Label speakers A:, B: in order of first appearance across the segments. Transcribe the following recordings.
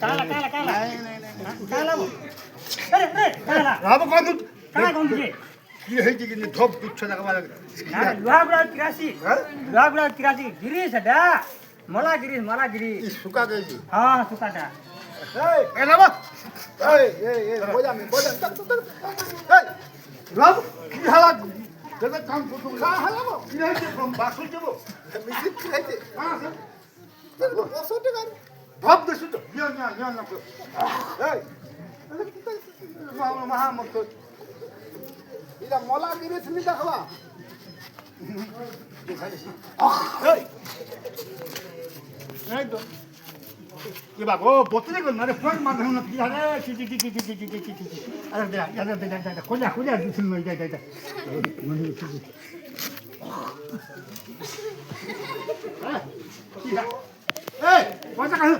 A: काला काला काला काला अरे अरे काला
B: রাব কত
A: काला कौन के
B: কি হয়েছে কিন্তু ধপ তুচ্ছ দেখা লাগে
A: लुहाबुढा 83 लुहाबुढा 83 गिरीश डा मला गिरीश
B: এই শুকা গেছে
A: हाँ सुकाटा
B: এই রাব এই বোঝা এই রাব কি হালাত দেখে কাম করতে হালাব কি হয়েছে বাসল যাব মিছিল কি হয়েছে হ্যাঁ স্যার 500 টাকা ধপ দেছো তো না এই মহা মত এটা মলা গিরিস নি দেখবা এই তো কি বাগো বতলে গো না রে ফোন মারবে না কি আরে চি আরে দে কোলা দিছিল না যা এই পয়সা কাহ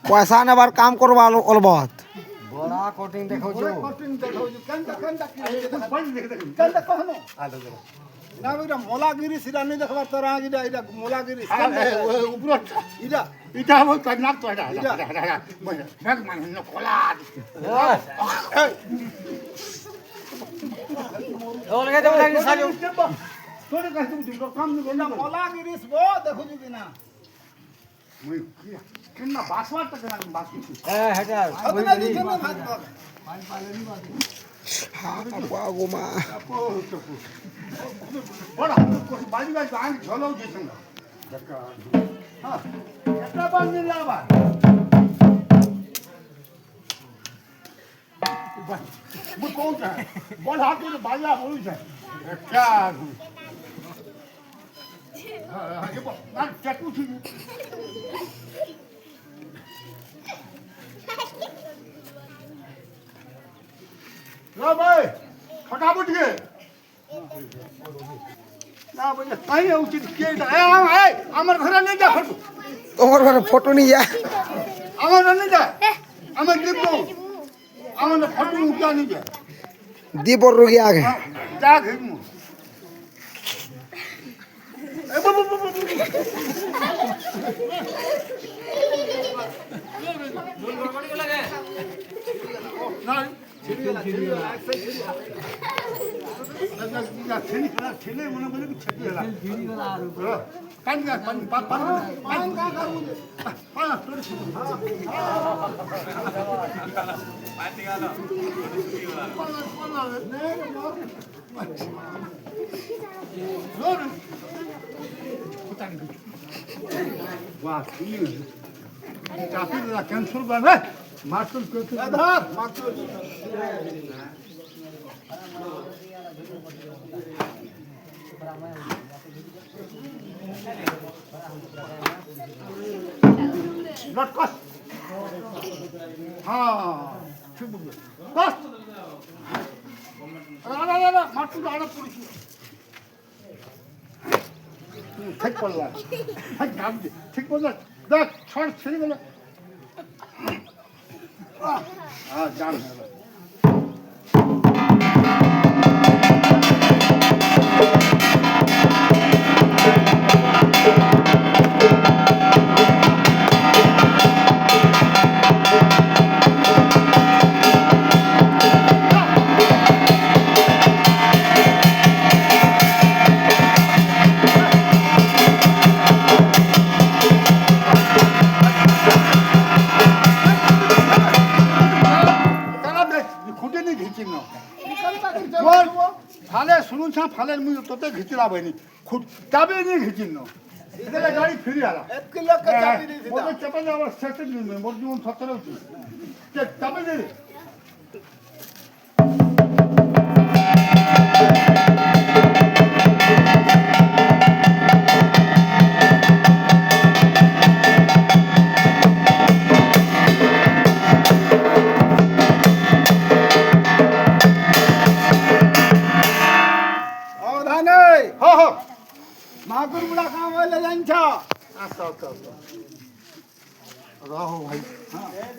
C: পয়সা নেবার কাম করবা অলবত
A: बड़ा कोटिंग देखो जो
B: কঠিন দেখাও কান্দা কি কান্দা কহনো না ওইটা মোলাগিরি সিরা নেই দেখবার তোর আগিটা এটা মোলাগিরি উপর এটা এটা আমার কান্না তো এটা ভাগ মানে ন কলা
A: ओलगे तो लगी साजो
B: তোরে কাছে তুমি কাম নি না মোলাগিরি বো দেখো যদি না মই কি কিন্না বাসওয়াটা কেন বাসি
A: ए हटा
B: আপনা দিছেন না ভাত
C: গোমা
B: বড় বাড়ি গান ঝলাও দিছেন না হ্যাঁ এটা বান্ধি লাবা वो कौन सा है बॉल हाथ में बाजा बोल है क्या हां ये ना चटू थी लो भाई फटाफट के ना बोले कहीं उचित के ए আমার ঘরে নিয়ে যা ফটো
C: তোমার ঘরে ফটো নিয়ে যা
B: আমার ঘরে নিয়ে যা আমার দিব আমার ফটো উঠা নিয়ে যা
C: দীপর রোগী আগে
B: যা ঘিমু এ বাবু না ছেলে মনে বলে ছেলে গেল পান গা পান পান পান গা করু পান তোর পাতি গেল वाह ठीक काफी ज़्यादा कैंसर बना है मास्टर को आधार मास्टर नॉट कॉस्ट हाँ ठीक बोल कॉस्ट अरे मास्टर आना पुलिस ঠিক করলাম ঠিক বললাম দেখ ছড় ছেড়ে গেল জান ফালে শুনুন ফালের মুই তোতে ঘিচি লাভাইনি চাবি নিয়ে ঘিচিন না গাড়ি ফিরে আলা 1 কিলো চাবি দিয়ে দিতা ওকে চাপা যাওয়ার সেটে দিন মোর জীবন সতরে হচ্ছে চাবি দে मागुर बुढ़ा काम वाले जान छा अच्छा रहो भाई